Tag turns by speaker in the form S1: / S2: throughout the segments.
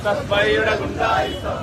S1: SFIയുടെ ഗുണ്ടായിസം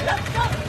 S2: Let's go!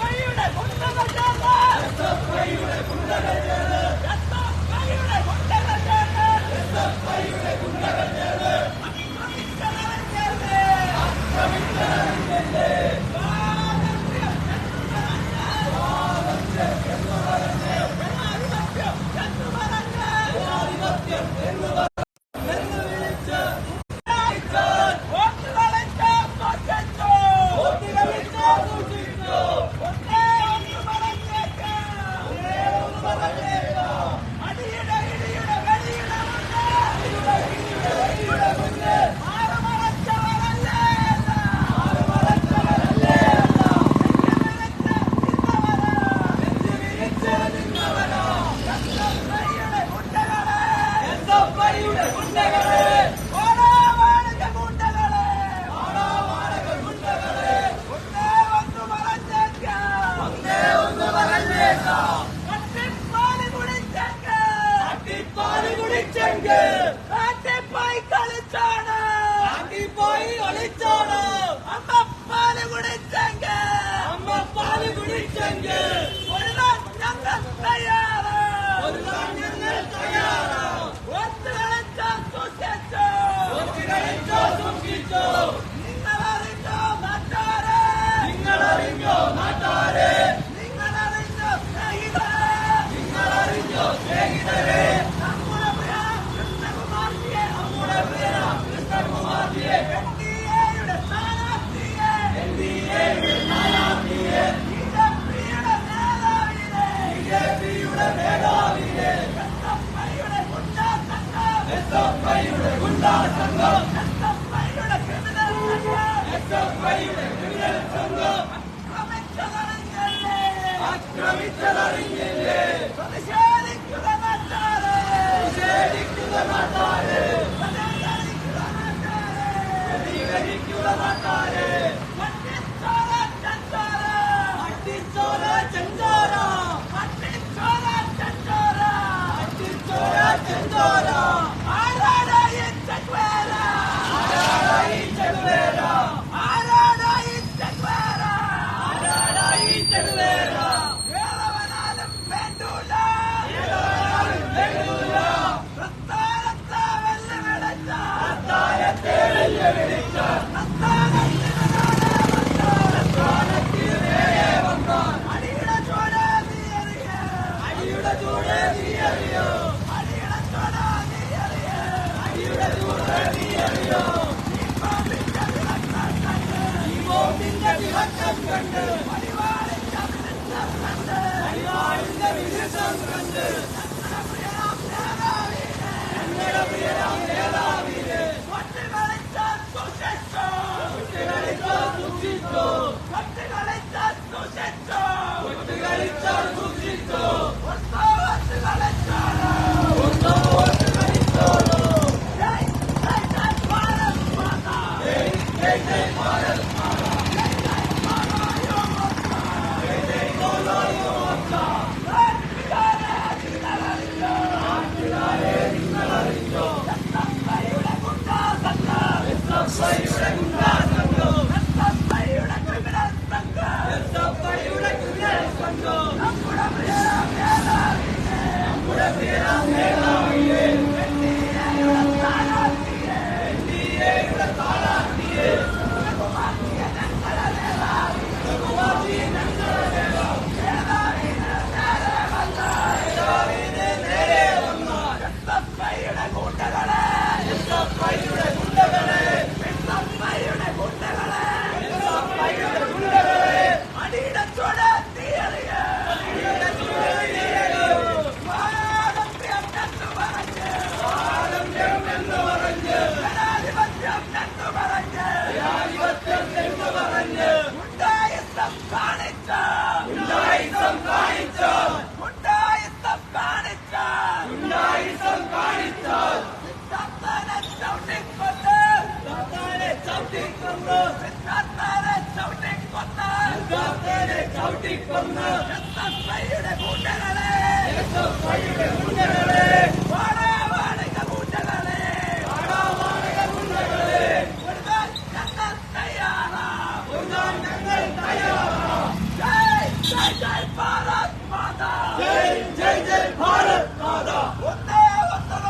S1: जय जय भारत माता वंदे वंदे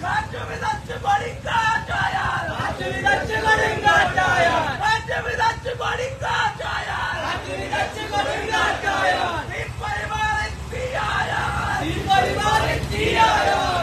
S1: काट विदच्च बड़िंगा जाया काट विदच्च बड़िंगा जाया काट विदच्च बड़िंगा जाया काट विदच्च बड़िंगा जाया तीन परिवार आया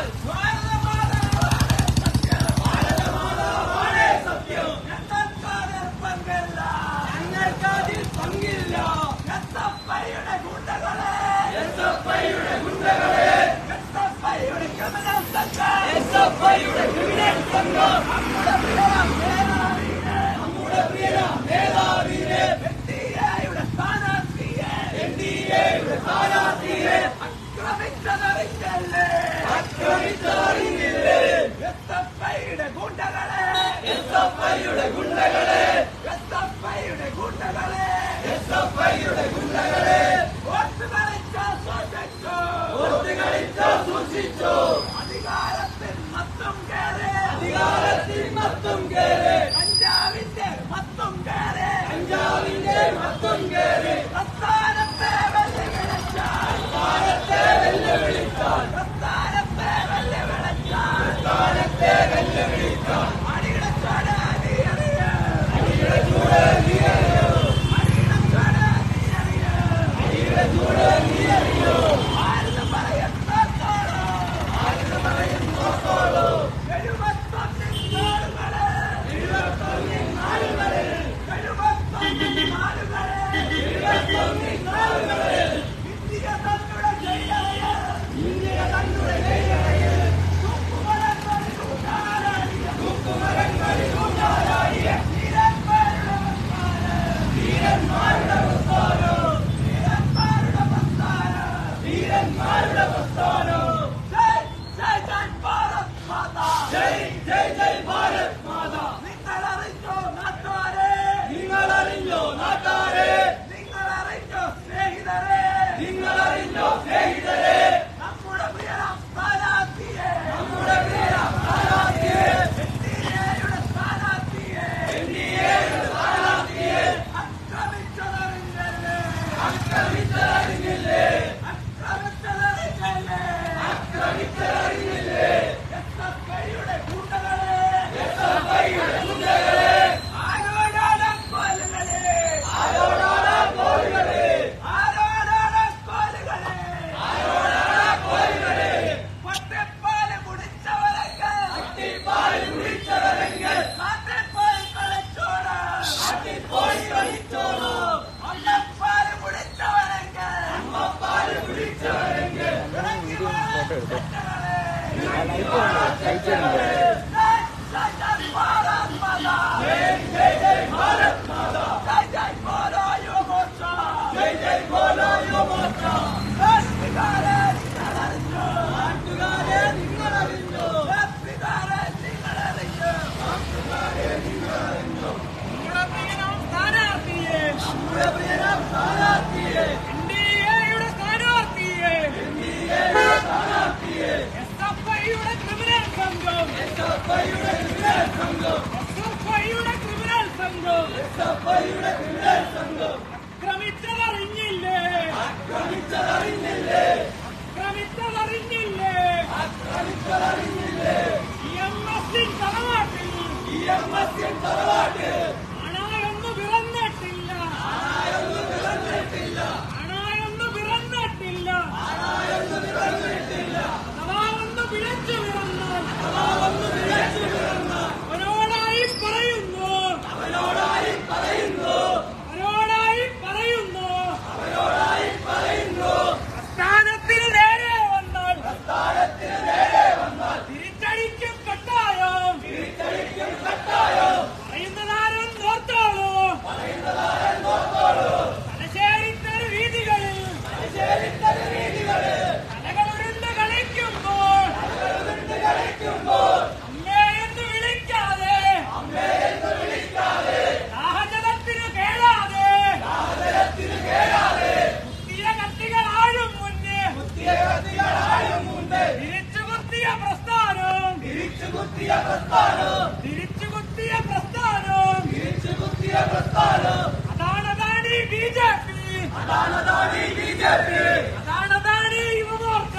S1: അതാണതാണ് ബിജെപി, അതാണതാണ് യുവമോർച്ച,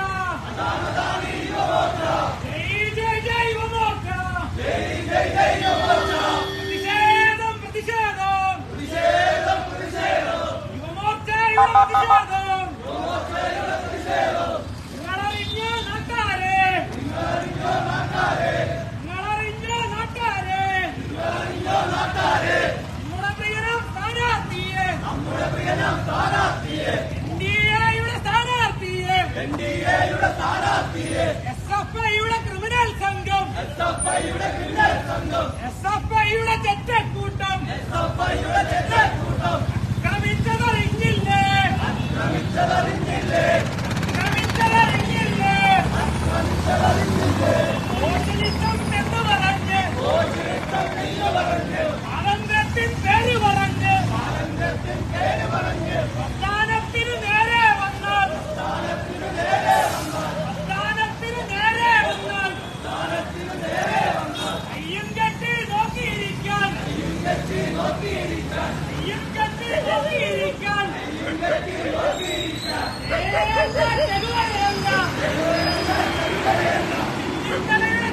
S1: അതാണതാണ് യുവമോർച്ച. ജയ് ജയ് ജയ് യുവമോർച്ച, ജയ് ജയ് ജയ് യുവമോർച്ച. പ്രതിഷേധം പ്രതിഷേധം പ്രതിഷേധം പ്രതിഷേധം യുവമോർച്ചയുടെ പ്രതിഷേധം, യുവമോർച്ചയുടെ പ്രതിഷേധം. നിങ്ങളറിഞ്ഞോ നാട്ടാരെ, നിങ്ങളറിഞ്ഞോ നാട്ടാരെ, നിങ്ങളറിഞ്ഞോ നാട്ടാരെ, നിങ്ങളറിഞ്ഞോ നാട്ടാരെ. നമ്മുടെ പ്രിയനാം സ്ഥാനാർത്ഥിയെ, നമ്മുടെ പ്രിയനാം സ്ഥാനാർത്ഥിയെ, എൻഡിഎയുടെ സ്ഥാനാർത്ഥിയെ, എൻഡിഎയുടെ സ്ഥാനാർത്ഥിയെ. എസ്എഫ്ഐയുടെ ക്രിമിനൽ സംഘം, എസ്എഫ്ഐയുടെ ക്രിമിനൽ സംഘം, എസ്എഫ്ഐയുടെ ചെറ്റക്കൂട്ടം, എസ്എഫ്ഐയുടെ ചെറ്റക്കൂട്ടം. ആക്രമിച്ചതറിഞ്ഞില്ലേ, ആക്രമിച്ചതറിഞ്ഞില്ലേ, ആക്രമിച്ചതറിഞ്ഞില്ലേ, ആക്രമിച്ചതറിഞ്ഞില്ലേ. സോഷ്യലിസം എന്ന് പറഞ്ഞ്, സോഷ്യലിസം എന്ന് പറഞ്ഞ്, സ്വാതന്ത്ര്യത്തിൻ പേര് പറഞ്ഞ്, സ്വാതന്ത്ര്യത്തിൻ പേര് പറഞ്ഞ് പ്രസ്ഥാനത്തിന് നേരെ വന്നാൽ, പ്രസ്ഥാനത്തിന് നേരെ വന്നാൽ, പ്രസ്ഥാനത്തിന് നേരെ വന്നാൽ, പ്രസ്ഥാനത്തിന് നേരെ വന്നാൽ കയ്യും കെട്ടി നോക്കിയിരിക്കാൻ, കയ്യും കെട്ടി നോക്കിയിരിക്കാൻ, കയ്യും കെട്ടി നോക്കിയിരിക്കാൻ, കയ്യും കെട്ടി നോക്കിയിരിക്കാൻ. ചെറുകളല്ല, ചെറുകളല്ല, ചെറുകളല്ല,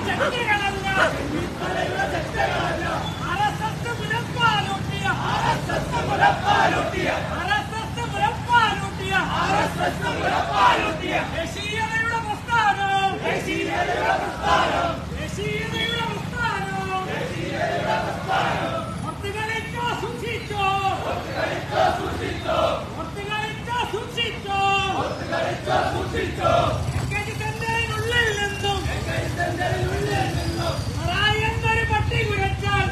S1: ചെറുകളല്ല. ആർഎസ്എസ് മുലപ്പാലൂട്ടിയ, ആർഎസ്എസ് മുലപ്പാലൂട്ടിയ, ആർഎസ്എസ് മുലപ്പാലൂട്ടിയ, ആർഎസ്എസ് മുലപ്പാലൂട്ടിയ ദേശീയതയുടെ പ്രസ്ഥാനം, ദേശീയതയുടെ പ്രസ്ഥാനം, ദേശീയതയുടെ പ്രസ്ഥാനം, ദേശീയതയുടെ പ്രസ്ഥാനം. ഒത്തുകളിച്ചോ സൂക്ഷിച്ചോ, ഒത്തുകളിച്ചോ സൂക്ഷിച്ചോ, ഒത്തുകളിച്ചോ സൂക്ഷിച്ചോ, ഒത്തുകളിച്ചോ സൂക്ഷിച്ചോ. സെന്ററിനുള്ളിൽ നിന്നും, സെന്ററിനുള്ളിൽ നിന്നും എന്നൊരു പട്ടി കുരച്ചാൽ,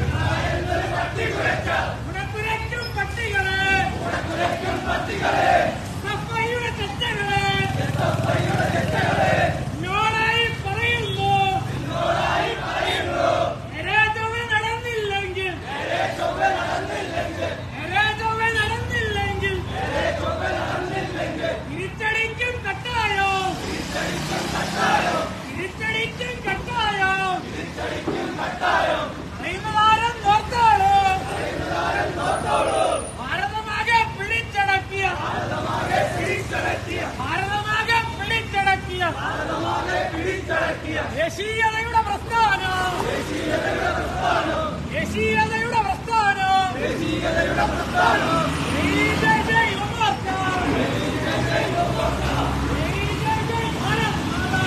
S1: എന്നൊരു പട്ടി കുരച്ചാൽ ഉടക്കുരയ്ക്കും പട്ടികളെ, ഉടക്കുരയ്ക്കും പട്ടികളെ. എസ്എഫ്ഐയുടെ തെറ്റകളെ, എസ്എഫ്ഐയുടെ തെറ്റകളെ എന്നോടായി പറയുന്നു, എന്നോടായി പറയുന്നു. നേരെ ചൊവ്വെ നടന്നില്ലെങ്കിൽ, നേരെ ചൊവ്വെ നടന്നില്ലെങ്കിൽ, നേരെ ചൊവ്വെ നടന്നില്ലെങ്കിൽ, നേരെ ചൊവ്വെ നടന്നില്ലെങ്കിൽ തിരിച്ചടിക്കും കട്ടായോ, തിരിച്ചടിക്കും കട്ടായോ, തിരിച്ചടിക്കും കട്ടായോ, തിരിച്ചടിക്കും കട്ടായോ. പറയുന്നതാരം നോർത്തോളൂ, പറയുന്നതാരം നോർത്തോളൂ. ഭാരതമാകെ പിടിച്ചടക്കിയ, ഭാരതമാകെ പിടിച്ചടക്കിയ, ഭാരതമാകെ പിടിച്ചടക്കിയ, ഭാരതമാകെ പിടിച്ചടക്കിയ ദേശീയതയുടെ പ്രസ്ഥാനം, ദേശീയതയുടെ പ്രസ്ഥാനം, ദേശീയതയുടെ പ്രസ്ഥാനം, ദേശീയതയുടെ പ്രസ്ഥാനം. ജയ് ജയ് ജയ് യുവമോർച്ച, ജയ് ജയ് ജയ് യുവമോർച്ച, ജയ് ജയ് ജയ് ഭാരത് മാതാ.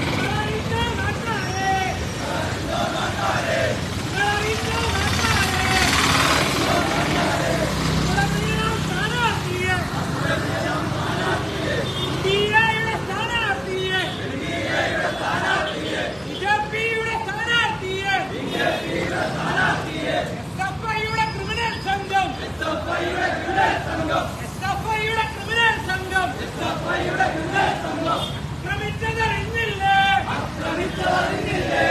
S1: നിങ്ങളറിഞ്ഞോ നാട്ടാരെ, നിങ്ങളറിഞ്ഞോ നാട്ടാരെ, നിങ്ങളറിഞ്ഞോ നാട്ടാരെ, നിങ്ങളറിഞ്ഞോ നാട്ടാരെ. നമ്മുടെ പ്രിയനാം സ്ഥാനാർത്ഥിയെ, നമ്മുടെ പ്രിയനാം സ്ഥാനാർത്ഥിയെ, എൻഡിഎയുടെ സ്ഥാനാർത്ഥിയെ, എൻഡിഎയുടെ സ്ഥാനാർത്ഥിയെ, ബിജെപിയുടെ സ്ഥാനാർത്ഥിയെ, ബിജെപിയുടെ സ്ഥാനാർത്ഥിയെ. എസ്എഫ്ഐയുടെ ക്രിമിനൽ സംഘം, എസ്എഫ്ഐയുടെ ക്രിമിനൽ സംഘം, എസ്എഫ്ഐയുടെ ക്രിമിനൽ സംഘം, എസ്എഫ്ഐയുടെ ക്രിമിനൽ സംഘം. ആക്രമിച്ചതറിഞ്ഞില്ലേ, ആക്രമിച്ചതറിഞ്ഞില്ലേ,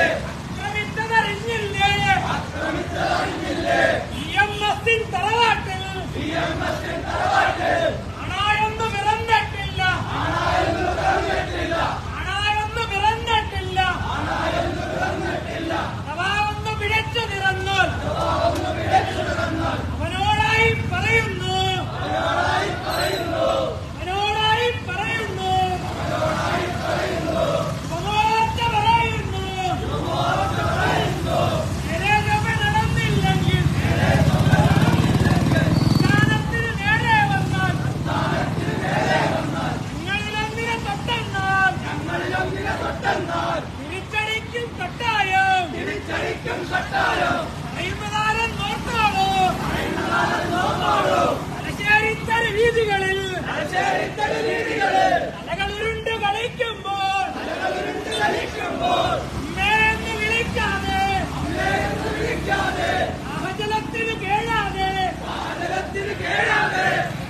S1: ആക്രമിച്ചതറിഞ്ഞില്ലേ, ആക്രമിച്ചതറിഞ്ഞില്ലേ. ഇഎംഎസിൻ തറവാട്ടിൽ, ഇഎംഎസിൻ തറവാട്ടിൽ ആണായൊന്നും ഇറന്നിട്ടില്ല, ആണായൊന്നും ഇറന്നിട്ടില്ല, ആണായൊന്നും ഇറന്നിട്ടില്ല, ആണായൊന്നും ഇറന്നിട്ടില്ല. അഥവാ ഒന്ന് പിഴച്ചു നിറന്നാൽ, അഥവാ ഒന്ന് പിഴച്ചു നിറന്നാൽ അവനോടായി പറയുന്നു, അവനോടായി പറയുന്നു, അവനോടായി പറയുന്നു, അവനോടായി പറയുന്നു. യുവമോർച്ച പറയുന്നു, യുവമോർച്ച പറയുന്നു. നേരെ ചൊവ്വെ നടന്നില്ലെങ്കിൽ, നേരെ ചൊവ്വെ നടന്നില്ലെങ്കിൽ സ്ഥാനത്തിന് നേരെ വന്നാൽ, സ്ഥാനത്തിന് നേരെ വന്നാൽ ഞങ്ങളിലൊന്നിനെ തൊട്ടെന്നാൽ, ഞങ്ങളിലൊന്നിനെ തൊട്ടെന്നാൽ തിരിച്ചടിക്കും കട്ടായം, തിരിച്ചടിക്കും കട്ടായം. പറയുന്നതാരം നോർത്തോളൂ, പറയുന്നതാരം നോർത്തോളൂ. തലശ്ശേരിത്തല വീതികളിൽ, തലശ്ശേരിത്തല വീതികളിൽ അലകളുരുണ്ട് കളിക്കുമ്പോൾ, അലകളുരുണ്ട് കളിക്കുമ്പോൾ അമ്മയെന്ന് വിളിക്കാതെ, അമ്മയെന്ന് വിളിക്കാതെ ആഹജലത്തിന് കേഴാതെ, ആഹജലത്തിന് കേഴാതെ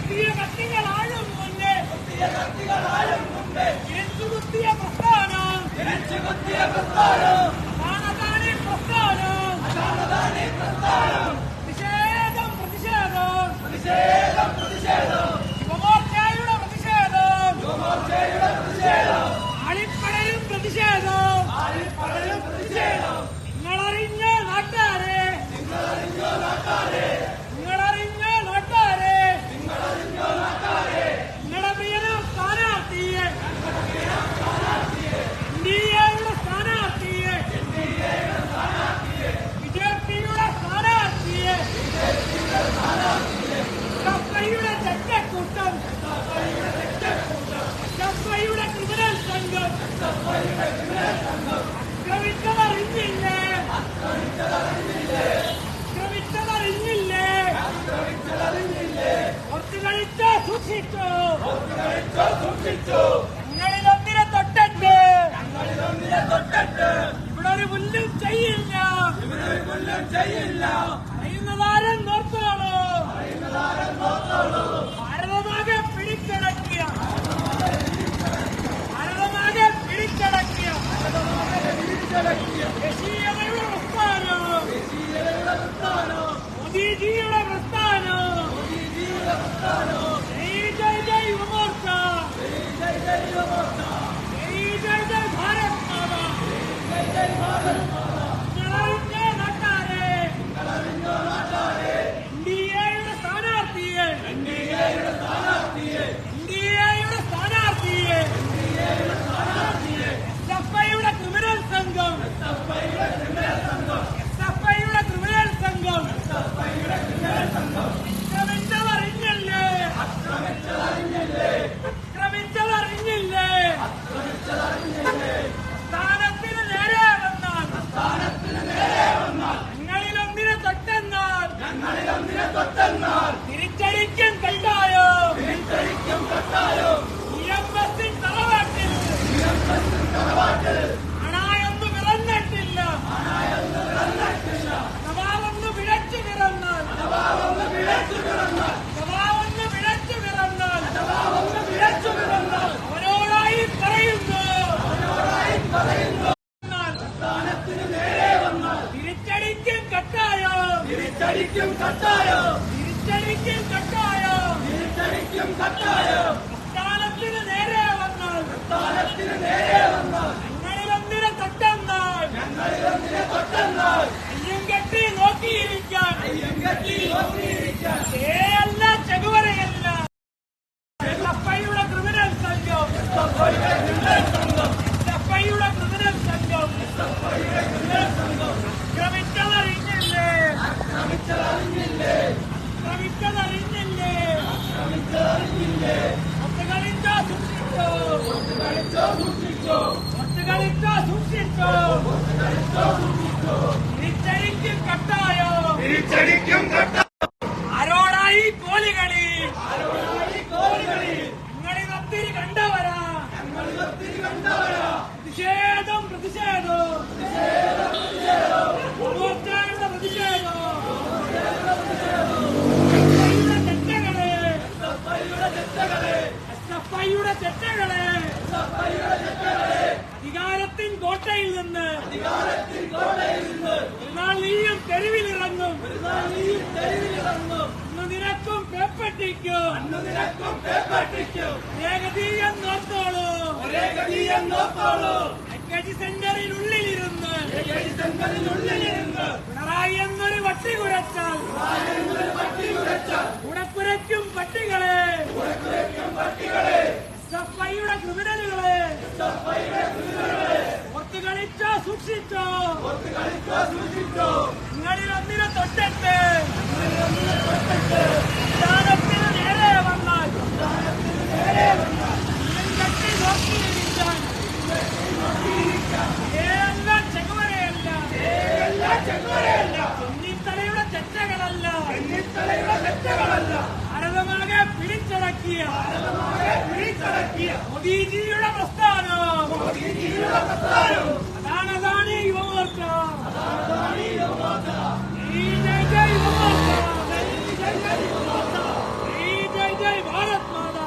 S1: പുതിയ കത്തികളാഴും മുന്നേ, പുതിയ കത്തികളാഴും മുന്നേ തിരിച്ചുകുത്തിയ പ്രസ്ഥാനം, തിരിച്ചുകുത്തിയ പ്രസ്ഥാനം. അതാണ് പ്രസ്ഥാനം, അറിയുന്നതാരം നോർത്തോളൂ. ഭാരതമാകെ പിടിച്ചടക്കിയ ദേശീയതയുടെ പ്രസ്ഥാനം, മോദിജിയുടെ പ്രസ്ഥാനം. ജയ് ജയ് ജയ് യുവമോർച്ച, ജയ് ജയ് ജയ് ഭാരത് മാതാ. നിങ്ങളറിഞ്ഞ നാട്ടാരെ, എൻഡിഎയുടെ സ്ഥാനാർത്ഥിയെ, എസ്എഫ്ഐയുടെ ക്രിമിനൽ സംഘം, ആക്രമിച്ചതറിഞ്ഞില്ലേ? സ്ഥാനത്തിന് നേരെ വന്നാൽ ഞങ്ങളിലൊന്നിനെ തൊട്ടെന്നാൽ തിരിച്ചടിക്കും കണ്ടായോ? ഇഎംഎസിൻ തറവാട്ടിൽ അണായൊന്നും വിളന്നിട്ടില്ല. സഭാവൊന്ന് പിഴച്ചു പിറന്നാൽ അവരോടായി പറയുന്നു, തിരിച്ചടിക്കും കട്ടായോ? സ്ഥാനത്തിന് നേരെ വന്നാൽ ഞങ്ങളിലൊന്നിനെ തൊട്ടെന്നാൽ അയ്യം കെട്ടി നോക്കിയിരിക്കാൻ. അല്ല ചെകുവരയല്ല, എസ്എഫ്ഐയുടെ ക്രിമിനൽ സംഘം, ആക്രമിച്ചതറിഞ്ഞില്ലേ? സൂക്ഷിച്ചോ. തിരിച്ചടിക്കും കട്ടായോ? ആരോടായി കോലികളി? ഞങ്ങളിതൊത്തിരി കണ്ടവരാ. പ്രതിഷേധം മോർച്ചയുടെ പ്രതിഷേധം. എസ്എഫ്ഐയുടെ ചെറ്റകളെ അധികാരത്തിൻ കോട്ടയിൽ നിന്ന് ഒരുനാൾ നീയും തെരുവിലിറങ്ങും. ഇന്ന് നിനക്കും പേപ്പട്ടിക്കും ഏകതീയം നോർത്തോളൂ. എൽകെജി സെന്ററിനുള്ളിലിരുന്ന് പിണറായി എന്നൊരു വട്ടി കുരച്ചാൽ ഉടക്കുരയ്ക്കും പട്ടികളെ, എസ്എഫ്ഐയുടെ ക്രിമിനലുകളെ ഒത്തു കളിച്ചോ സൂക്ഷിച്ചോ. നിങ്ങളിലൊന്നിനെ തൊട്ടിട്ട് സ്ഥാനത്തിന് നേരെ വന്നാൽ കട്ടി നോക്കിയിരിക്കാൻ. എല്ലാം ചെകുവരയല്ല, ചെന്നിത്തലയുടെ ചെറ്റകളല്ല. ഭാരതമാകെ പിടിച്ചടക്കിയ മോദിജിയുടെ പ്രസ്ഥാനം. അതാണ് യുവമോർച്ച. ജയ് ജയ് യുവമോർച്ച, ജയ് ജയ് ഭാരത് മാതാ.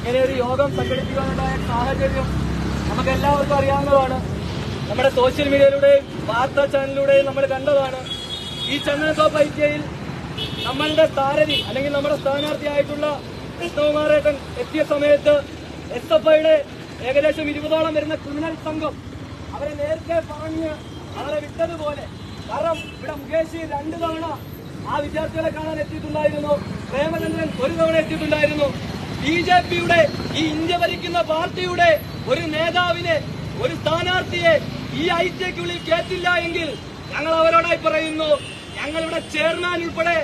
S2: ഇങ്ങനെ ഒരു യോഗം സംഘടിപ്പിക്കാനുണ്ടായ സാഹചര്യം നമുക്ക് എല്ലാവർക്കും അറിയാവുന്നതാണ്. നമ്മുടെ സോഷ്യൽ മീഡിയയിലൂടെയും വാർത്താ ചാനലിലൂടെയും നമ്മൾ കണ്ടതാണ്. ഈ ചന്ദനത്തോപ്പ് ഐക്യയിൽ നമ്മളുടെ സ്ഥാനാർത്ഥി അല്ലെങ്കിൽ നമ്മുടെ സ്ഥാനാർത്ഥിയായിട്ടുള്ള കൃഷ്ണകുമാരേട്ടൻ എത്തിയ സമയത്ത് SFIയുടെ ഏകദേശം 20ഓളം വരുന്ന ക്രിമിനൽ സംഘം അവരെ നേരത്തെ പറഞ്ഞ് അവരെ വിട്ടതുപോലെ. കാരണം ഇവിടെ മുകേഷ് 2 തവണ ആ വിദ്യാർത്ഥികളെ കാണാൻ എത്തിയിട്ടുണ്ടായിരുന്നു. പ്രേമചന്ദ്രൻ 1 തവണ എത്തിയിട്ടുണ്ടായിരുന്നു. BJPയുടെ ഈ ഇന്ത്യ ഭരിക്കുന്ന പാർട്ടിയുടെ ഒരു നേതാവിനെ, ഒരു സ്ഥാനാർത്ഥിയെ ഈ ഐക്യക്കുള്ളിൽ കേട്ടില്ല എങ്കിൽ ഞങ്ങൾ അവരോടായി പറയുന്നു, ഞങ്ങളുടെ ചെയർമാൻ ഉൾപ്പെടെ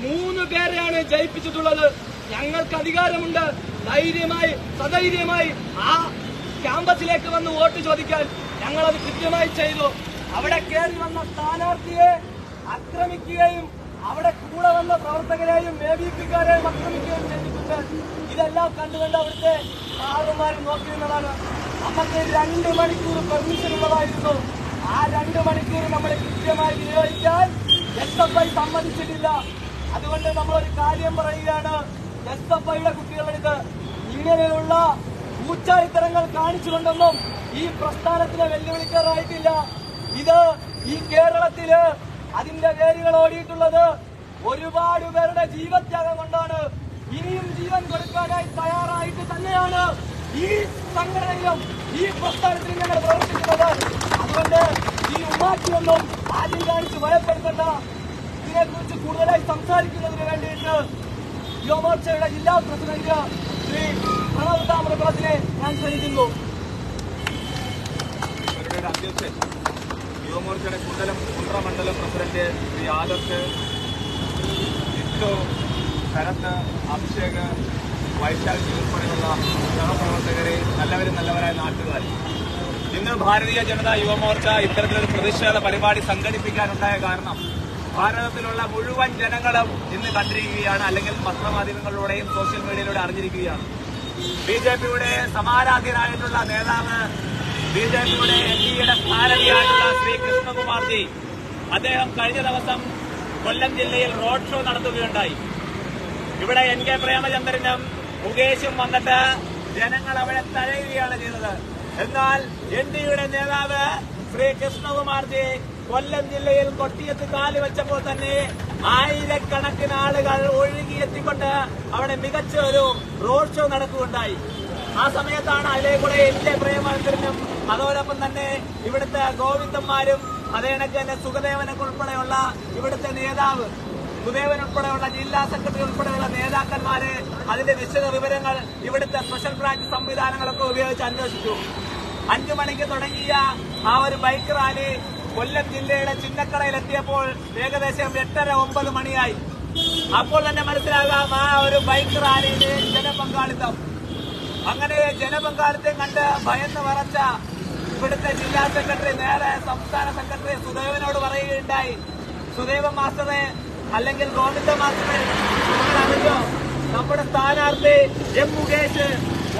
S2: 3 പേരെയാണ് ജയിപ്പിച്ചിട്ടുള്ളത്. ഞങ്ങൾക്ക് അധികാരമുണ്ട് ധൈര്യമായി സധൈര്യമായി ആ ക്യാമ്പസിലേക്ക് വന്ന് വോട്ട് ചോദിക്കാൻ. ഞങ്ങളത് കൃത്യമായി ചെയ്തു. അവിടെ കയറി വന്ന സ്ഥാനാർത്ഥിയെ ആക്രമിക്കുകയും അവിടെ കൂടെ വന്ന പ്രവർത്തകരെയും മേബിക്കാരെയും ആക്രമിക്കുകയും ചെയ്തിട്ടുണ്ട്. ഇതെല്ലാം കണ്ടുകൊണ്ട് അവിടുത്തെ സാറുമാർ നോക്കിയിരുന്നതാണ്. നമുക്ക് 2 മണിക്കൂർ പെർമിഷൻ ഉള്ളതായിരുന്നു. ആ 2 മണിക്കൂർ നമ്മൾ കൃത്യമായി വിനിയോഗിക്കാൻ SFI സമ്മതിച്ചിട്ടില്ല. അതുകൊണ്ട് നമ്മളൊരു കാര്യം പറയുകയാണ്, SFIയുടെ കുട്ടികളെടുത്ത് ഇങ്ങനെയുള്ള ഊച്ചാരിത്തരങ്ങൾ കാണിച്ചുകൊണ്ടൊന്നും ഈ പ്രസ്ഥാനത്തിനെ വെല്ലുവിളിക്കാറായിട്ടില്ല. ഇത് ഈ കേരളത്തില് അതിന്റെ വേരുകൾ ഓടിയിട്ടുള്ളത് ഒരുപാട് പേരുടെ ജീവത്യാഗം കൊണ്ടാണ്. ഇനിയും ജീവൻ കൊടുക്കാനായി തയ്യാറായിട്ട് തന്നെയാണ് ഈ സംഘടനയിലും ഈ പ്രസ്ഥാനത്തിലും ഞങ്ങൾ പ്രവർത്തിക്കുന്നത്. അതുകൊണ്ട് ഈ ഉമ്മാക്കിയൊന്നും ആദ്യം കാണിച്ച് ഭയപ്പെടുത്തേണ്ട. ഇതിനെക്കുറിച്ച് കൂടുതലായി സംസാരിക്കുന്നതിന് വേണ്ടിയിട്ട് യുവമോർച്ചയുടെ ജില്ലാ പ്രസിഡന്റ് ശ്രീ പ്രണവ് താമ്രകുളത്തിനെ ഞാൻ ക്ഷണിക്കുന്നു.
S3: അധ്യക്ഷൻ യുവമോർച്ചയുടെ കുണ്ട്രമണ്ഡലം പ്രസിഡന്റ് ശ്രീ ആദർശ്, ജിത്തു, ശരത്ത്, അഭിഷേക്, വൈശാഖി ഉൾപ്പെടെയുള്ള സഹപ്രവർത്തകരെ, നല്ലവരായ നാട്ടുകാർ, ഇന്ന് ഭാരതീയ ജനതാ യുവമോർച്ച ഇത്തരത്തിലൊരു പ്രതിഷേധ പരിപാടി സംഘടിപ്പിക്കാനുണ്ടായ കാരണം ഭാരതത്തിലുള്ള മുഴുവൻ ജനങ്ങളും ഇന്ന് കണ്ടിരിക്കുകയാണ്, അല്ലെങ്കിൽ പത്രമാധ്യമങ്ങളിലൂടെയും സോഷ്യൽ മീഡിയയിലൂടെ അറിഞ്ഞിരിക്കുകയാണ്. BJPയുടെ സമാരാധ്യനായിട്ടുള്ള നേതാവ്, BJPയുടെ NDAയുടെ സ്ഥാനാർത്ഥിയായിട്ടുള്ള ശ്രീ കൃഷ്ണകുമാർജി, അദ്ദേഹം കഴിഞ്ഞ ദിവസം കൊല്ലം ജില്ലയിൽ റോഡ് ഷോ നടത്തുകയുണ്ടായി. ഇവിടെ NK പ്രേമചന്ദ്രനും മുകേഷും വന്നിട്ട് ജനങ്ങൾ അവിടെ തഴയുകയാണ് ചെയ്തത്. എന്നാൽ NDAയുടെ നേതാവ് ശ്രീ കൃഷ്ണകുമാർജി കൊല്ലം ജില്ലയിൽ കൊട്ടിയത്ത് കാല് വെച്ചപ്പോൾ തന്നെ ആയിരക്കണക്കിന് ആളുകൾ ഒഴുകിയെത്തിക്കൊണ്ട് അവിടെ മികച്ച ഒരു റോഡ് ഷോ നടക്കുകയുണ്ടായി. ആ സമയത്താണ് അതിലെ കൂടെ NK പ്രേമചന്ദ്രനും അതോടൊപ്പം തന്നെ ഇവിടുത്തെ ഗോവിന്ദന്മാരും അതേ കണക്ക് തന്നെ സുഖദേവനൊക്കെ ഉൾപ്പെടെയുള്ള ഇവിടുത്തെ നേതാവ്, സുഖദേവൻ ഉൾപ്പെടെയുള്ള ജില്ലാ സെക്രട്ടറി ഉൾപ്പെടെയുള്ള നേതാക്കന്മാര് അതിന്റെ വിശദ വിവരങ്ങൾ ഇവിടുത്തെ സ്പെഷ്യൽ ബ്രാഞ്ച് സംവിധാനങ്ങളൊക്കെ ഉപയോഗിച്ച് അന്വേഷിച്ചു. 5 മണിക്ക് തുടങ്ങിയ ആ ഒരു ബൈക്ക് റാലി കൊല്ലം ജില്ലയുടെ ചിന്നക്കടയിലെത്തിയപ്പോൾ ഏകദേശം 8:30-9 മണിയായി. അപ്പോൾ തന്നെ മനസ്സിലാകാം ആ ഒരു ബൈക്ക് റാലിയിലെ ജനപങ്കാളിത്തം. അങ്ങനെ ജനപങ്കാളിത്തം കണ്ട് ഭയന്ന് വറച്ച ഇവിടുത്തെ ജില്ലാ സെക്രട്ടറി നേരെ സംസ്ഥാന സെക്രട്ടറി സുദേവനോട് പറയുകയുണ്ടായി, സുദേവൻ മാസ്റ്ററെ അല്ലെങ്കിൽ ഗോവിന്ദ മാസ്റ്ററെ, നിങ്ങളറിഞ്ഞോ നമ്മുടെ സ്ഥാനാർത്ഥി എം മുകേഷ്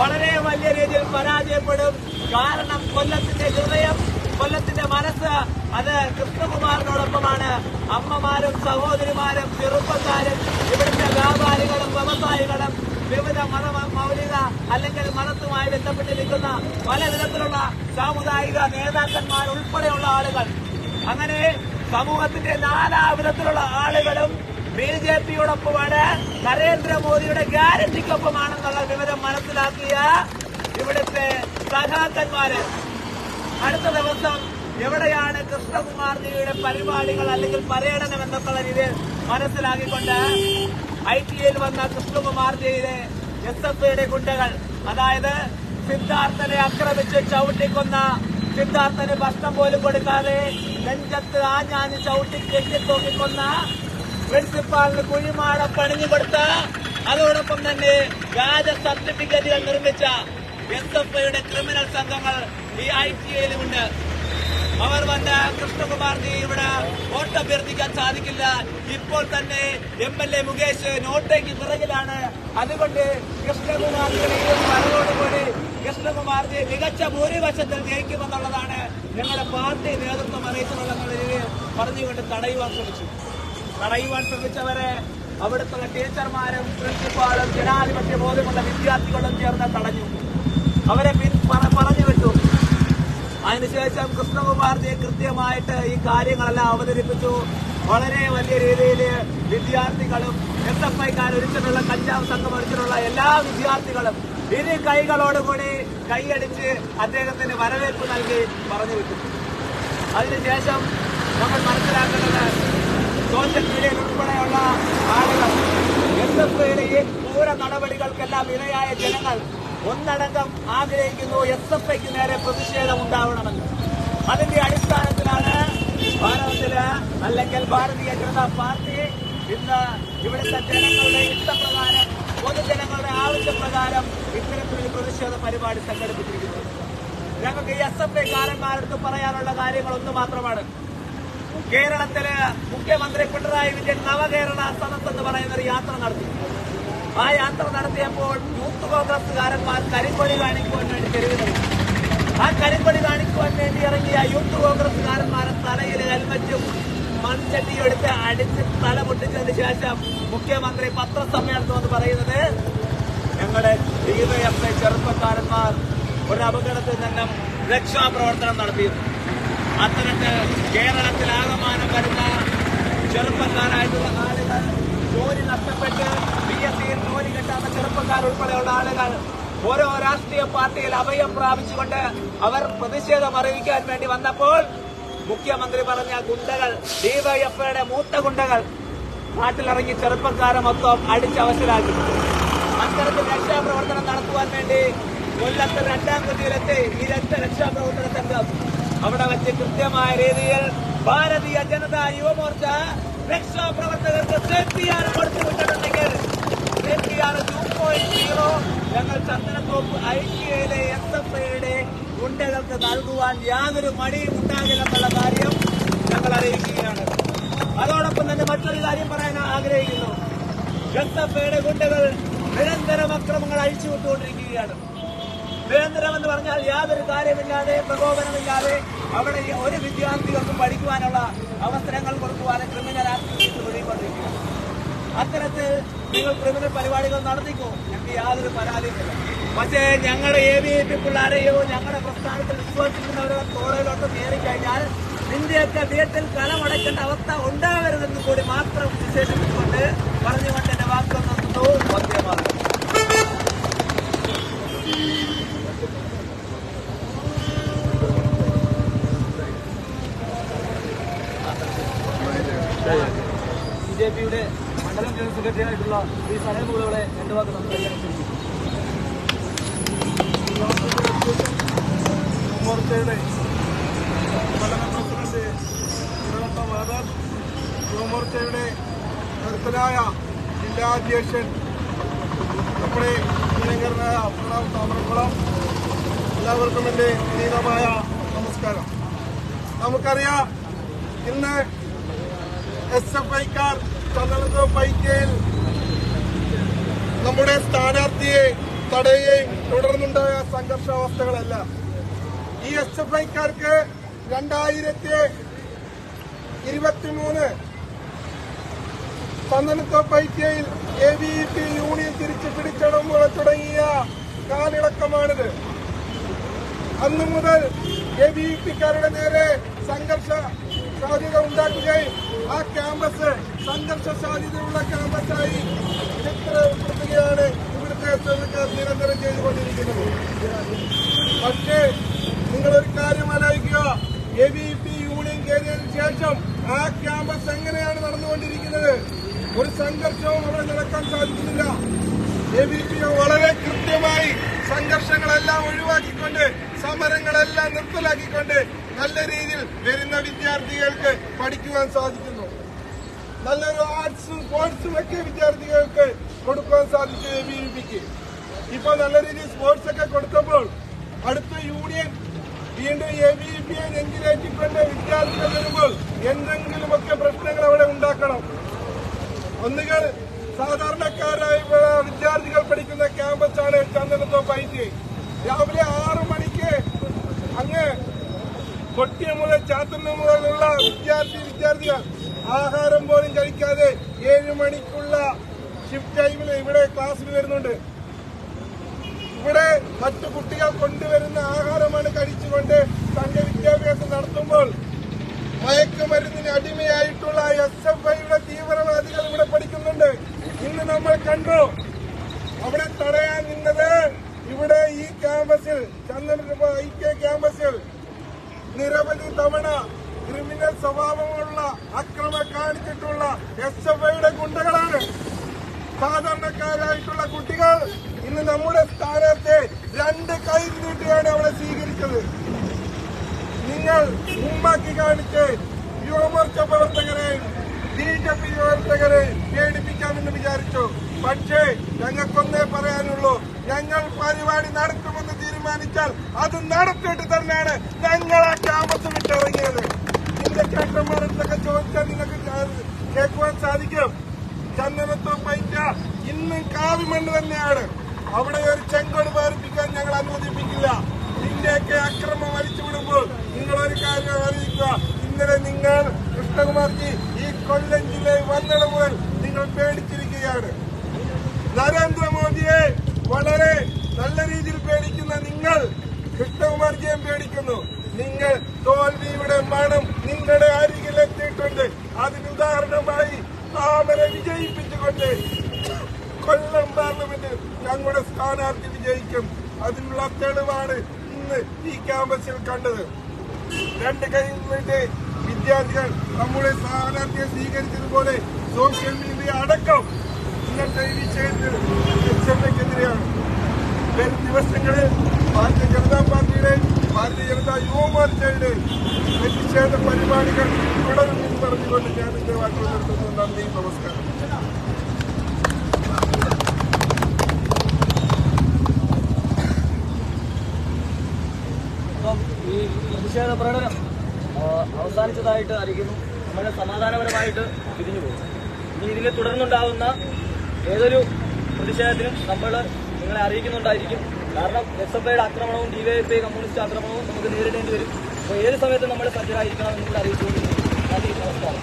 S3: വളരെ വലിയ രീതിയിൽ പരാജയപ്പെടും. കാരണം കൊല്ലത്തിന്റെ ഹൃദയം, കൊല്ലത്തിന്റെ മനസ്സ് അത് കൃഷ്ണകുമാറിനോടൊപ്പമാണ്. അമ്മമാരും സഹോദരിമാരും ചെറുപ്പക്കാരും ഇവിടുത്തെ വ്യാപാരികളും വ്യവസായികളും വിവിധ മൗലിക അല്ലെങ്കിൽ മതത്തുമായി ബന്ധപ്പെട്ടിരിക്കുന്ന പല വിധത്തിലുള്ള സാമുദായിക നേതാക്കന്മാർ ഉൾപ്പെടെയുള്ള ആളുകൾ, അങ്ങനെ സമൂഹത്തിന്റെ നാനാവിധത്തിലുള്ള ആളുകളും BJPയോടൊപ്പമാണ്, നരേന്ദ്രമോദിയുടെ ഗ്യാരണ്ടിക്കൊപ്പമാണെന്നുള്ള വിവരം മനസ്സിലാക്കിയ ഇവിടുത്തെ സഖാക്കന്മാര് അടുത്ത ദിവസം എവിടെയാണ് കൃഷ്ണകുമാർജിയുടെ പരിപാടികൾ അല്ലെങ്കിൽ പര്യടനം എന്നൊക്കെയുള്ള രീതിയിൽ മനസ്സിലാക്കിക്കൊണ്ട് ITയിൽ വന്ന കൃഷ്ണകുമാർജിയുടെ SFIയുടെ ഗുണ്ടകൾ, അതായത് സിദ്ധാർത്ഥനെ ആക്രമിച്ച് ചവിട്ടിക്കൊന്ന, സിദ്ധാർത്ഥന് ഭക്ഷണം പോലും കൊടുക്കാതെ നെഞ്ചത്ത് ആഞ്ഞാഞ്ഞ് ചവിട്ടി കെട്ടിത്തോക്കിക്കൊന്ന, പ്രിൻസിപ്പാളിന് കുഴിമാടം പണിഞ്ഞുകൊടുത്ത, അതോടൊപ്പം തന്നെ വ്യാജ സർട്ടിഫിക്കറ്റുകൾ നിർമ്മിച്ച SFIയുടെ ക്രിമിനൽ സംഘങ്ങൾ ഈ ITയിലുമുണ്ട്. അവർ വന്ന കൃഷ്ണകുമാർജി ഇവിടെ വോട്ടഭ്യർത്ഥിക്കാൻ സാധിക്കില്ല. ഇപ്പോൾ തന്നെ MLA മുകേഷ് നോട്ടേക്ക് പിറകിലാണ്. അതുകൊണ്ട് കൃഷ്ണകുമാർജിയുടെയും വരവോടുകൂടി കൃഷ്ണകുമാർജി മികച്ച ഭൂരിപക്ഷത്തിൽ ജയിക്കുമെന്നുള്ളതാണ് ഞങ്ങളുടെ പാർട്ടി നേതൃത്വം അറിയിച്ചിട്ടുള്ള രീതിയിൽ പറഞ്ഞുകൊണ്ട് തടയുവാൻ ശ്രമിച്ചവരെ അവിടുത്തെ ടീച്ചർമാരും പ്രിൻസിപ്പാളും ജനാധിപത്യ ബോധമുള്ള വിദ്യാർത്ഥികളും ചേർന്ന് തടഞ്ഞു. അവരെ പറഞ്ഞു വിട്ടു. അതിനുശേഷം കൃഷ്ണകുമാർജിയെ കൃത്യമായിട്ട് ഈ കാര്യങ്ങളെല്ലാം അവതരിപ്പിച്ചു. വളരെ വലിയ രീതിയിൽ വിദ്യാർത്ഥികളും SFIക്കാർ ഒരിച്ചിട്ടുള്ള കഞ്ചാവ് സംഘം ഒരിച്ചിട്ടുള്ള എല്ലാ വിദ്യാർത്ഥികളും ഇരു കൈകളോടുകൂടി കൈയടിച്ച് അദ്ദേഹത്തിന് വരവേൽപ്പ് നൽകി പറഞ്ഞു വിട്ടു. അതിനുശേഷം നമ്മൾ മനസ്സിലാക്കേണ്ടത് സോഷ്യൽ മീഡിയയിൽ ഉൾപ്പെടെയുള്ള ആളുകൾ SFIയുടെ ഈ ക്രൂര നടപടികൾക്കെല്ലാം ഇരയായ ജനങ്ങൾ ഒന്നടങ്കം ആഗ്രഹിക്കുന്നു SFIക്ക് നേരെ പ്രതിഷേധം ഉണ്ടാവണമെന്ന്. അതിന്റെ അടിസ്ഥാനത്തിലാണ് ഭാരതത്തില് അല്ലെങ്കിൽ ഭാരതീയ ജനതാ പാർട്ടി ഇന്ന് ഇവിടുത്തെ ജനങ്ങളുടെ ഇഷ്ടപ്രകാരം, പൊതുജനങ്ങളുടെ ആവശ്യപ്രകാരം ഇത്തരത്തിലൊരു പ്രതിഷേധ പരിപാടി സംഘടിപ്പിച്ചിരിക്കുന്നത്. ഞങ്ങൾക്ക് ഈ SFIക്കാരന്മാർക്ക് പറയാനുള്ള കാര്യങ്ങൾ ഒന്ന് മാത്രമാണ്. കേരളത്തില് മുഖ്യമന്ത്രി പിണറായി വിജയൻ നവകേരള സദസ് എന്ന് പറയുന്ന ഒരു യാത്ര നടത്തി. ആ യാത്ര നടത്തിയപ്പോൾ യൂത്ത് കോൺഗ്രസുകാരന്മാർ കരിങ്കൊടി കാണിക്കുവാൻ വേണ്ടി തെരുവിൽ ആ കരിങ്കൊടി കാണിക്കുവാൻ വേണ്ടി ഇറങ്ങിയ യൂത്ത് കോൺഗ്രസുകാരന്മാരെ തലയിൽ ഹെൽമറ്റും മൺചട്ടിയും എടുത്ത് അടിച്ച് തല പൊട്ടിച്ചതിന് ശേഷം മുഖ്യമന്ത്രി പത്രസമ്മേളനത്തിൽ വന്ന് പറയുന്നത്, ഞങ്ങളുടെ DYFI ചെറുപ്പക്കാരന്മാർ ഒരു അപകടത്തിൽ നിന്നും രക്ഷാപ്രവർത്തനം നടത്തിയിരുന്നു. അത്തരത്തിൽ കേരളത്തിലാകമാനം വരുന്ന ചെറുപ്പക്കാരായിട്ടുള്ള ആളുകൾ, ജോലി നഷ്ടപ്പെട്ട് PSCയിൽ ജോലി കിട്ടാത്ത ചെറുപ്പക്കാരുൾപ്പെടെയുള്ള ആളുകൾ ഓരോ രാഷ്ട്രീയ പാർട്ടിയിൽ അഭയം പ്രാപിച്ചുകൊണ്ട് അവർ പ്രതിഷേധം അറിയിക്കാൻ വേണ്ടി വന്നപ്പോൾ മുഖ്യമന്ത്രി പറഞ്ഞ ഗുണ്ടകൾ, DYFIയുടെ മൂത്ത ഗുണ്ടകൾ നാട്ടിലിറങ്ങി ചെറുപ്പക്കാരെ മൊത്തം അടിച്ചവശരാക്കി. അത്തരത്തിൽ രക്ഷാപ്രവർത്തനം നടത്തുവാൻ വേണ്ടി കൊല്ലത്ത് 2ാം കുതിയിലെത്തി ഈ രക്ഷാപ്രവർത്തന സംഘം അവിടെ വെച്ച് കൃത്യമായ രീതിയിൽ ഭാരതീയ ജനതാ യുവമോർച്ച രക്ഷാപ്രവർത്തകർക്ക് CPR കൊടുത്തുവിട്ടിട്ടുണ്ടെങ്കിൽ CPR 2.0 ഞങ്ങൾ ചന്ദനത്തോപ്പ് ITയിലെ SFIയുടെ ഗുണ്ടകൾക്ക് നൽകുവാൻ യാതൊരു മടിയും ഉണ്ടാകില്ലെന്നുള്ള കാര്യം ഞങ്ങൾ അറിയിക്കുകയാണ്. അതോടൊപ്പം തന്നെ മറ്റൊരു കാര്യം പറയാൻ ആഗ്രഹിക്കുന്നു. SFIയുടെ ഗുണ്ടകൾ നിരന്തരം അക്രമങ്ങൾ അഴിച്ചുവിട്ടുകൊണ്ടിരിക്കുകയാണ്. നിരന്തരമെന്ന് പറഞ്ഞാൽ യാതൊരു കാര്യമില്ലാതെ, പ്രകോപനമില്ലാതെ അവിടെ ഒരു വിദ്യാർത്ഥികൾക്കും പഠിക്കുവാനുള്ള അവസരങ്ങൾ കൊടുക്കുവാനും ക്രിമിനൽ ആക്ടിവിറ്റീസ് ഒഴുകിക്കൊണ്ടിരിക്കുകയാണ്. അത്തരത്തിൽ നിങ്ങൾ ക്രിമിനൽ പരിപാടികൾ നടത്തിക്കോ, ഞങ്ങൾക്ക് യാതൊരു പരാതിയുമില്ല. പക്ഷേ ഞങ്ങളുടെ ABVP പിള്ളേരെയോ ഞങ്ങളുടെ പ്രസ്ഥാനത്തിൽ വിശ്വസിക്കുന്നവരോ തോളയിലോട്ട് കയറിക്കഴിഞ്ഞാൽ നിന്റെയൊക്കെ വീട്ടിൽ കലമടക്കേണ്ട അവസ്ഥ ഉണ്ടാകരുതെന്ന് കൂടി മാത്രം വിശേഷിപ്പിച്ചുകൊണ്ട് പറഞ്ഞുകൊണ്ട് എന്റെ വാക്കുകൾ നിർത്തുന്നു. വന്ദേമാതരം.
S2: BJPയുടെ മണ്ഡലം ജനറൽ സെക്രട്ടറി ആയിട്ടുള്ള ശ്രീ സനൽ മുകളെ 2 വാക്ക് സംസാരിക്കാൻ
S4: യുവമോർച്ചയുടെ മണ്ഡലം പ്രസിഡന്റ് മാധവൻ, യുവമോർച്ചയുടെ കരുത്തനായ ജില്ലാ അധ്യക്ഷൻ നമ്മുടെ പ്രിയങ്കരനായ പ്രണവ് താമരക്കുളം, എല്ലാവർക്കും എൻ്റെ വിനീതമായ നമസ്കാരം. നമുക്കറിയാം, ഇന്ന് SFIക്കാർ ചന്ദനത്തോപ്പ് ഐക്യയിൽ നമ്മുടെ സ്ഥാനാർത്ഥിയെ തടയുകയും തുടർന്നുണ്ടായ സംഘർഷാവസ്ഥകളല്ല. ഈ SFIക്കാർക്ക് 2023 ചന്ദനത്തോപ്പ് ഐക്യയിൽ ABVP യൂണിയൻ തിരിച്ചു പിടിച്ചെടുമ്പോൾ തുടങ്ങിയ കാലിളക്കമാണിത്. അന്നു മുതൽ ABVPക്കാരുടെ നേരെ സംഘർഷ സാധ്യത ഉണ്ടാക്കുകയും ആ ക്യാമ്പസ് സംഘർഷ സാധ്യതയുള്ള ക്യാമ്പസായി ചിത്രപ്പെടുത്തുകയാണ് ഇവിടുത്തെ SFIക്കാർ നിരന്തരം ചെയ്തുകൊണ്ടിരിക്കുന്നത്. പക്ഷേ നിങ്ങളൊരു കാര്യം ആലോചിക്കുക, ABVP യൂണിയൻ കയറിയതിനു ശേഷം ആ ക്യാമ്പസ് എങ്ങനെയാണ് നടന്നുകൊണ്ടിരിക്കുന്നത്? ഒരു സംഘർഷവും അവിടെ നടക്കാൻ സാധിക്കുന്നില്ല. ABVP വളരെ കൃത്യമായി സംഘർഷങ്ങളെല്ലാം ഒഴിവാക്കിക്കൊണ്ട്, സമരങ്ങളെല്ലാം നിർത്തലാക്കിക്കൊണ്ട് നല്ല രീതിയിൽ വരുന്ന വിദ്യാർത്ഥികൾക്ക് പഠിക്കുവാൻ സാധിക്കുന്നു. നല്ലൊരു ആർട്സും സ്പോർട്സും ഒക്കെ വിദ്യാർത്ഥികൾക്ക് കൊടുക്കുവാൻ സാധിച്ചു ABVPക്ക്. ഇപ്പൊ നല്ല രീതിയിൽ സ്പോർട്സ് ഒക്കെ കൊടുത്തപ്പോൾ അടുത്ത യൂണിയൻ വീണ്ടും ABVPയെ നെഞ്ചിലേറ്റിക്കൊണ്ട് വിദ്യാർത്ഥികൾ വരുമ്പോൾ എന്തെങ്കിലുമൊക്കെ പ്രശ്നങ്ങൾ അവിടെ ഉണ്ടാക്കണം. ഒന്നുകിൽ സാധാരണക്കാരായ വിദ്യാർത്ഥികൾ പഠിക്കുന്ന ക്യാമ്പസാണ് ചന്ദനത്തോപ്പ് ഐക്യ. രാവിലെ 6 മണിക്ക് അങ്ങ് കൊട്ടിയ മുതൽ ചാത്തന്ന മുതലുള്ള വിദ്യാർത്ഥികൾ ആഹാരം പോലും കഴിക്കാതെ 7 മണിക്കുള്ള ഷിഫ്റ്റ് ടൈമിൽ ഇവിടെ ക്ലാസ്സിൽ വരുന്നുണ്ട്. ഇവിടെ മറ്റു കുട്ടികൾ കൊണ്ടുവരുന്ന ആഹാരമാണ് കഴിച്ചുകൊണ്ട് തന്റെ വിദ്യാഭ്യാസം നടത്തുമ്പോൾ മയക്കുമരുന്നിന് അടിമയായിട്ടുള്ള SFIയുടെ തീവ്രവാദികൾ ഇവിടെ പഠിക്കുന്നുണ്ട്. ഇന്ന് നമ്മൾ കണ്ടു, അവിടെ തടയാൻ നിന്നത് ഇവിടെ ഈ ക്യാമ്പസിൽ ചന്ദനത്തോപ്പ് ഐക്യ ക്യാമ്പസിൽ നിരവധി തവണ ക്രിമിനൽ സ്വഭാവമുള്ള അക്രമം കാണിച്ചിട്ടുള്ള SFIയുടെ ഗുണ്ടകളാണ്. സാധാരണക്കാരായിട്ടുള്ള കുട്ടികൾ ഇന്ന് നമ്മുടെ സ്ഥാനത്തെ 2 കൈ നീട്ടിയാണ് അവിടെ സ്വീകരിച്ചത്. നിങ്ങൾ ഉമ്മാക്കി കാണിച്ച് യുവമോർച്ച പ്രവർത്തകരെ, BJP പ്രവർത്തകരെ പേടിപ്പിക്കാമെന്ന് വിചാരിച്ചു. പക്ഷേ ഞങ്ങൾക്കൊന്നേ പറയാനുള്ളൂ, ഞങ്ങൾ പരിപാടി നടത്തുമെന്ന് തീരുമാനിച്ചാൽ അത് നടത്തിയിട്ട് തന്നെയാണ് ഞങ്ങൾ ആ ക്യാമ്പസ് വിട്ടിറങ്ങിയത്. ഇതിന്റെ ചേട്ടന്മാരൊക്കെ ചോദിച്ചാൽ നിങ്ങൾക്ക് കേൾക്കുവാൻ സാധിക്കും. ചന്ദനത്തോപ്പ് ഐക്യ ഇന്നും കാവിമണ്ണ് തന്നെയാണ്. അവിടെ ഒരു ചെങ്കോട് പാർപ്പിക്കാൻ ഞങ്ങൾ അനുവദിപ്പിക്കില്ല. ഇന്ത്യയൊക്കെ അക്രമം വലിച്ചുവിടുമ്പോൾ നിങ്ങളൊരു കാര്യം അറിയിക്കുക, ഇന്നലെ നിങ്ങൾ കൃഷ്ണകുമാർജി ഈ കൊല്ലം ജില്ലയിൽ വന്നത് മുതൽ നിങ്ങൾ പേടിച്ചിരിക്കുകയാണ്. നരേന്ദ്രമോദിയെ വളരെ നല്ല രീതിയിൽ പേടിക്കുന്ന നിങ്ങൾ കൃഷ്ണകുമാർജിയെ പേടിക്കുന്നു. നിങ്ങൾ തോൽവിയുടെ മണം നിങ്ങളുടെ അരികിലെത്തിയിട്ടുണ്ട്. അതിനുദാഹരണമായി താമര വിജയിപ്പിച്ചുകൊണ്ട് കൊല്ലം പാർലമെന്റിൽ ഞങ്ങളുടെ സ്ഥാനാർത്ഥി വിജയിക്കും. അതിനുള്ള തെളിവാണ് ഇന്ന് ഈ ക്യാമ്പസിൽ കണ്ടത്. 2 കൈ നീട്ടി വിദ്യാർത്ഥികൾ നമ്മുടെ സ്ഥാനാർത്ഥിയെ സ്വീകരിച്ചതുപോലെ സോഷ്യൽ മീഡിയ അടക്കം ഇന്നത്തെ ഈ വിഷയത്തിൽ SFIക്കെതിരെയാണ്. വരും ദിവസങ്ങളിൽ ഭാരതീയ ജനതാ പാർട്ടിയുടെ, ഭാരതീയ ജനതാ യുവമോർച്ചയുടെ പ്രതിഷേധ പരിപാടികൾ തുടരുമെന്ന് പറഞ്ഞുകൊണ്ട് ഞാൻ എന്റെ വാക്കുകൾ നിർത്തുന്നു. നന്ദി, നമസ്കാരം.
S2: ഈ പ്രതിഷേധ പ്രകടനം അവസാനിച്ചതായിട്ട് അറിയിക്കുന്നു. നമ്മൾ സമാധാനപരമായിട്ട് പിരിഞ്ഞു പോകും. ഇനി ഇതിൽ തുടർന്നുണ്ടാവുന്ന ഏതൊരു പ്രതിഷേധത്തിനും നമ്മൾ നിങ്ങളെ അറിയിക്കുന്നുണ്ടായിരിക്കും. കാരണം SFIയുടെ ആക്രമണവും DYFI കമ്മ്യൂണിസ്റ്റ് ആക്രമണവും നമുക്ക് നേരിടേണ്ടി വരും. അപ്പോൾ ഏത് സമയത്തും നമ്മൾ സജ്ജരായിരിക്കണം എന്നുകൂടെ അറിയിച്ചുകൊണ്ടിരിക്കുന്നു. നന്ദി, നമസ്കാരം.